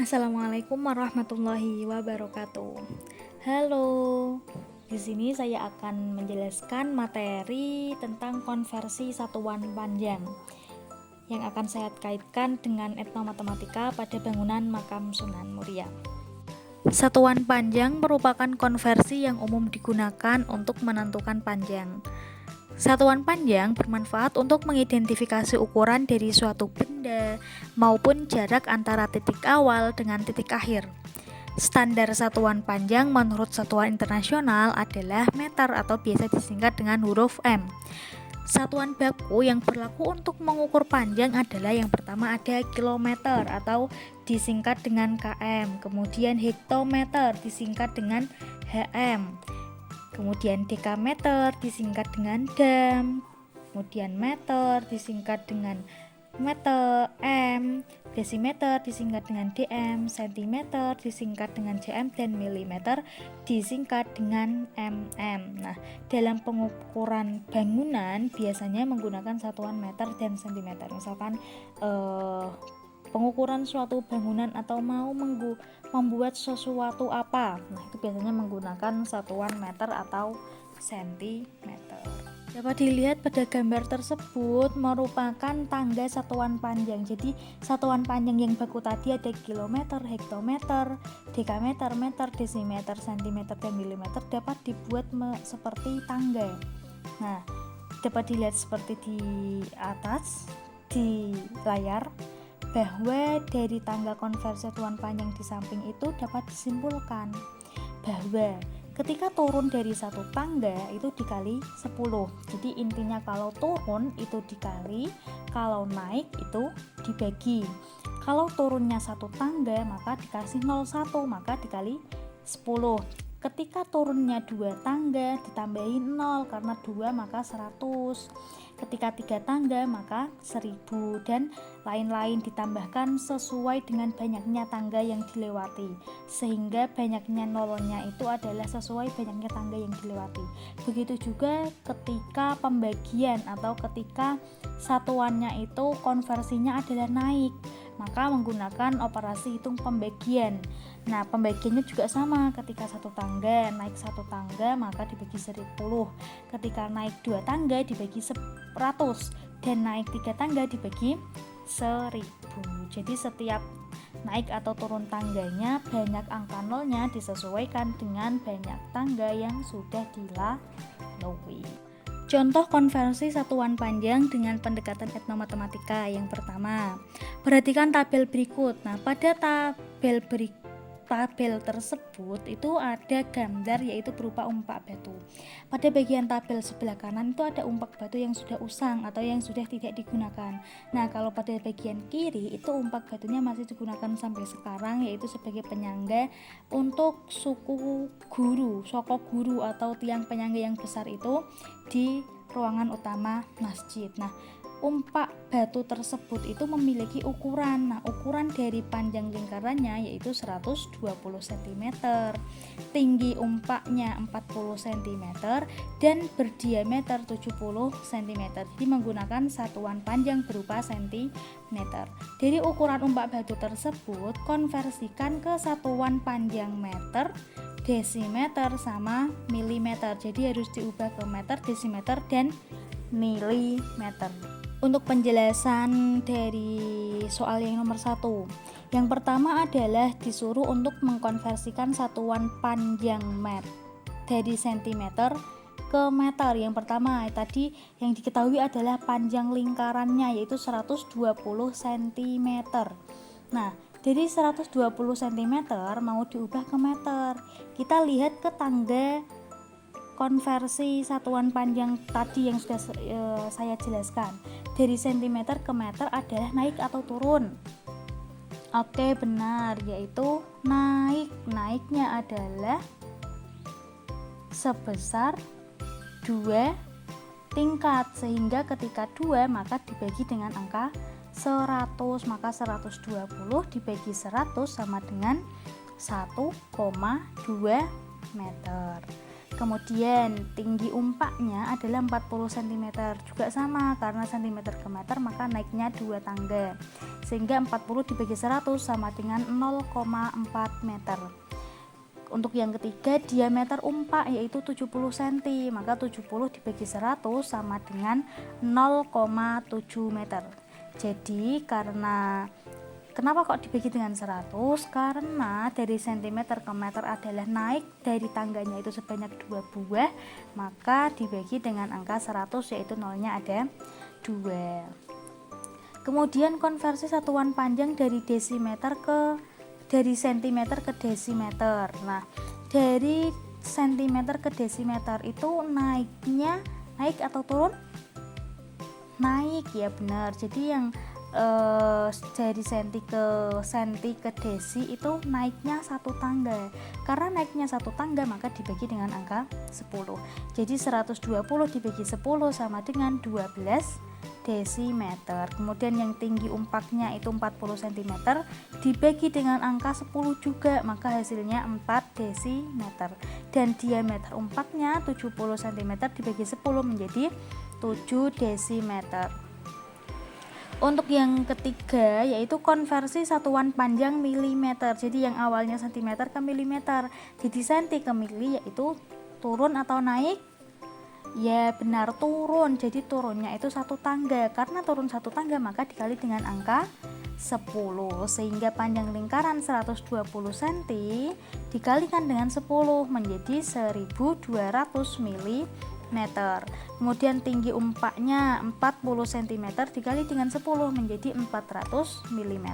Assalamualaikum warahmatullahi wabarakatuh. Halo, di sini saya akan menjelaskan materi tentang konversi satuan panjang yang akan saya kaitkan dengan etnomatematika pada bangunan makam Sunan Muria. Satuan panjang merupakan konversi yang umum digunakan untuk menentukan panjang. Satuan panjang bermanfaat untuk mengidentifikasi ukuran dari suatu benda maupun jarak antara titik awal dengan titik akhir. Standar satuan panjang menurut satuan internasional adalah meter atau biasa disingkat dengan huruf M. Satuan baku yang berlaku untuk mengukur panjang adalah yang pertama ada kilometer atau disingkat dengan km, kemudian hektometer disingkat dengan hm, kemudian dekameter disingkat dengan dam, kemudian meter disingkat dengan meter m, desimeter disingkat dengan dm, sentimeter disingkat dengan cm, dan milimeter disingkat dengan mm. Nah, dalam pengukuran bangunan biasanya menggunakan satuan meter dan sentimeter. Misalkan pengukuran suatu bangunan atau mau membuat sesuatu apa, nah itu biasanya menggunakan satuan meter atau sentimeter. Dapat dilihat pada gambar tersebut merupakan tangga satuan panjang. Jadi satuan panjang yang baku tadi ada kilometer, hektometer, dekameter, meter, desimeter, sentimeter, dan milimeter dapat dibuat seperti tangga. Nah, dapat dilihat seperti di atas di layar bahwa dari tangga konversi satuan panjang di samping itu dapat disimpulkan bahwa ketika turun dari satu tangga itu dikali 10. Jadi intinya kalau turun itu dikali, kalau naik itu dibagi. Kalau turunnya satu tangga maka dikasih 0,1, maka dikali 10. Ketika turunnya 2 tangga ditambahin 0 karena 2 maka 100. Ketika 3 tangga maka 1000, dan lain-lain ditambahkan sesuai dengan banyaknya tangga yang dilewati, sehingga banyaknya nolnya itu adalah sesuai banyaknya tangga yang dilewati. Begitu juga ketika pembagian atau ketika satuannya itu konversinya adalah naik, maka menggunakan operasi hitung pembagian. Nah, pembagiannya juga sama, ketika satu tangga naik satu tangga maka dibagi 10, ketika naik 2 tangga dibagi 100, dan naik 3 tangga dibagi 1000. Jadi setiap naik atau turun tangganya banyak angka nolnya disesuaikan dengan banyak tangga yang sudah dilalui. Contoh konversi satuan panjang dengan pendekatan etnomatematika. Yang pertama, perhatikan tabel berikut. Nah, pada tabel tersebut itu ada gambar yaitu berupa umpak batu. Pada bagian tabel sebelah kanan itu ada umpak batu yang sudah usang atau yang sudah tidak digunakan. Nah, kalau pada bagian kiri itu umpak batunya masih digunakan sampai sekarang, yaitu sebagai penyangga untuk suku guru, soko guru atau tiang penyangga yang besar itu di ruangan utama masjid. Nah, umpak batu tersebut itu memiliki ukuran. Nah, ukuran dari panjang lingkarannya yaitu 120 cm, tinggi umpaknya 40 cm, dan berdiameter 70 cm. Jadi menggunakan satuan panjang berupa cm. Dari ukuran umpak batu tersebut konversikan ke satuan panjang meter, desimeter, sama milimeter. Jadi harus diubah ke meter, desimeter, dan milimeter. Untuk penjelasan dari soal yang nomor 1, yang pertama adalah disuruh untuk mengkonversikan satuan panjang dari sentimeter ke meter. Yang pertama tadi yang diketahui adalah panjang lingkarannya yaitu 120 cm. Nah, dari 120 cm mau diubah ke meter. Kita lihat ke tangga konversi satuan panjang tadi yang sudah saya jelaskan. Dari sentimeter ke meter adalah naik atau turun? Oke, benar, yaitu naik. Naiknya adalah sebesar 2 tingkat, sehingga ketika 2 maka dibagi dengan angka 100, maka 120 dibagi 100 sama dengan 1,2 meter. Kemudian tinggi umpaknya adalah 40 cm, juga sama karena cm ke meter maka naiknya 2 tangga, sehingga 40 dibagi 100 sama dengan 0,4 meter. Untuk yang ketiga, diameter umpak yaitu 70 cm, maka 70 dibagi 100 sama dengan 0,7 meter. Jadi kenapa kok dibagi dengan 100? Karena dari cm ke meter adalah naik dari tangganya itu sebanyak 2 buah, maka dibagi dengan angka 100 yaitu nolnya ada 2. Kemudian konversi satuan panjang dari cm ke desimeter. Nah, dari cm ke desimeter itu naik atau turun? Naik, ya benar. Jadi yang dari senti ke desi itu naiknya satu tangga. Karena naiknya satu tangga maka dibagi dengan angka 10. Jadi 120 dibagi 10 sama dengan 12 desimeter. Kemudian yang tinggi umpaknya itu 40 cm dibagi dengan angka 10 juga, maka hasilnya 4 desimeter. Dan diameter umpaknya 70 cm dibagi 10 menjadi 7 desimeter. Untuk yang ketiga yaitu konversi satuan panjang milimeter. Jadi yang awalnya cm ke milimeter, jadi senti ke mili, yaitu turun atau naik? Ya benar, turun. Jadi turunnya itu satu tangga. Karena turun satu tangga maka dikali dengan angka 10, sehingga panjang lingkaran 120 cm dikalikan dengan 10 menjadi 1200 mm. Kemudian tinggi umpaknya 40 cm dikali dengan 10 menjadi 400 mm.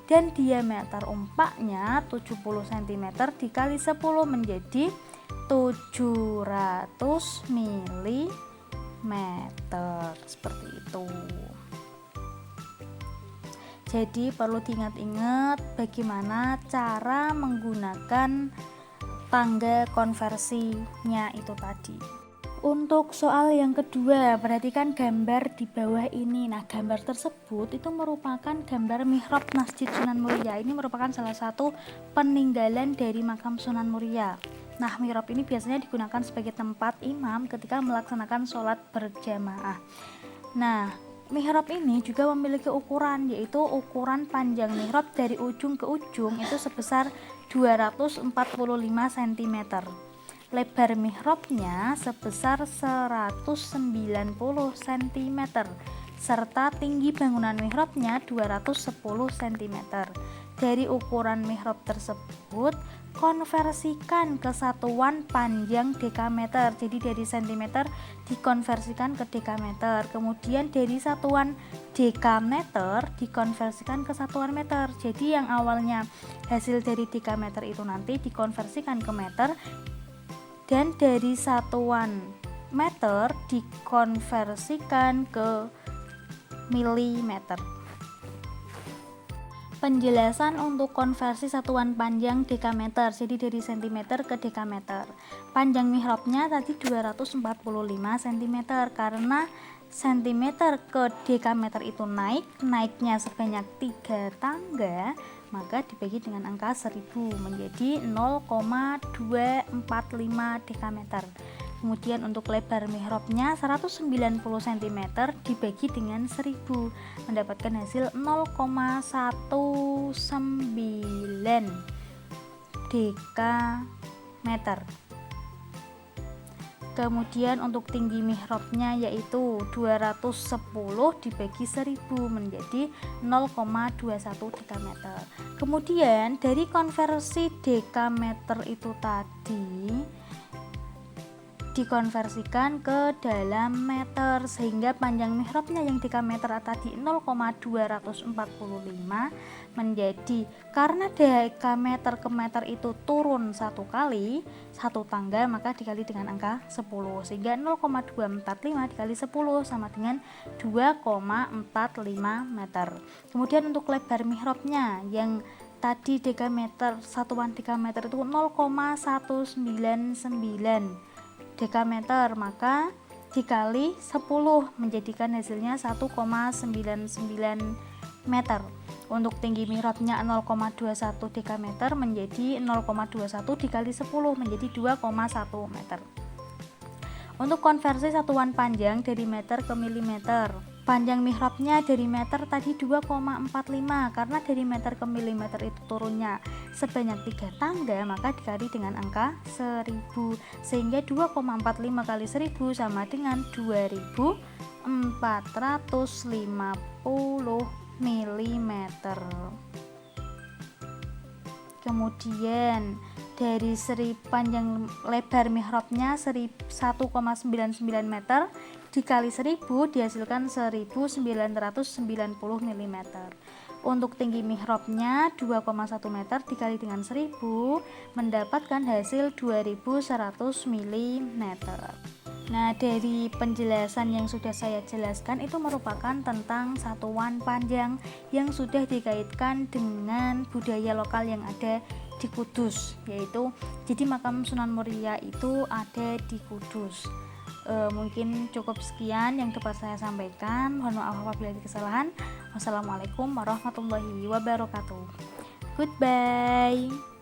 Dan diameter umpaknya 70 cm dikali 10 menjadi 700 mm. Seperti itu. Jadi perlu diingat-ingat bagaimana cara menggunakan tangga konversinya itu tadi. Untuk soal yang kedua, perhatikan gambar di bawah ini. Nah, gambar tersebut itu merupakan gambar mihrab Masjid Sunan Muria. Ini merupakan salah satu peninggalan dari makam Sunan Muria. Nah, mihrab ini biasanya digunakan sebagai tempat imam ketika melaksanakan sholat berjamaah. Nah, mihrab ini juga memiliki ukuran, yaitu ukuran panjang mihrab dari ujung ke ujung itu sebesar 245 cm. Lebar mihrabnya sebesar 190 cm serta tinggi bangunan mihrabnya 210 cm. Dari ukuran mihrab tersebut konversikan ke satuan panjang dekameter. Jadi dari cm dikonversikan ke dekameter. Kemudian dari satuan dekameter dikonversikan ke satuan meter. Jadi yang awalnya hasil dari dekameter itu nanti dikonversikan ke meter, dan dari satuan meter dikonversikan ke milimeter. Penjelasan untuk konversi satuan panjang dekameter. Jadi dari cm ke dekameter. Panjang mihrabnya tadi 245 cm. Karena cm ke dekameter itu naiknya sebanyak 3 tangga, maka dibagi dengan angka 1000 menjadi 0,245 dekameter. Kemudian untuk lebar mihrabnya 190 cm dibagi dengan 1000 mendapatkan hasil 0,19 dekameter. Kemudian untuk tinggi mihrabnya yaitu 210 dibagi 1000 menjadi 0,21 dekameter. Kemudian dari konversi dekameter itu tadi dikonversikan ke dalam meter, sehingga panjang mihrabnya yang dekameter tadi 0,245 menjadi, karena dekameter ke meter itu turun satu kali satu tangga, maka dikali dengan angka 10, sehingga 0,245 dikali 10 sama dengan 2,45 meter. Kemudian untuk lebar mihrabnya yang tadi dekameter, satuan dekameter itu 0,199 dekameter, maka dikali 10 menjadikan hasilnya 1,99 meter. Untuk tinggi mihrabnya 0,21 dekameter menjadi 0,21 dikali 10 menjadi 2,1 meter. Untuk konversi satuan panjang dari meter ke milimeter, Panjang mihrabnya dari meter tadi 2,45, karena dari meter ke milimeter itu turunnya sebanyak 3 tangga, maka dikali dengan angka 1000, sehingga 2,45 kali 1000 sama dengan 2450 mm. Kemudian dari panjang lebar mihrabnya 1,99 meter dikali 1000 dihasilkan 1990 mm. Untuk tinggi mihrabnya 2,1 meter dikali dengan 1000 mendapatkan hasil 2100 mm. Nah, dari penjelasan yang sudah saya jelaskan itu merupakan tentang satuan panjang yang sudah dikaitkan dengan budaya lokal yang ada di Kudus, yaitu jadi makam Sunan Muria itu ada di Kudus. Mungkin cukup sekian yang dapat saya sampaikan. Mohon maaf apabila ada kesalahan. Wassalamualaikum warahmatullahi wabarakatuh. Goodbye.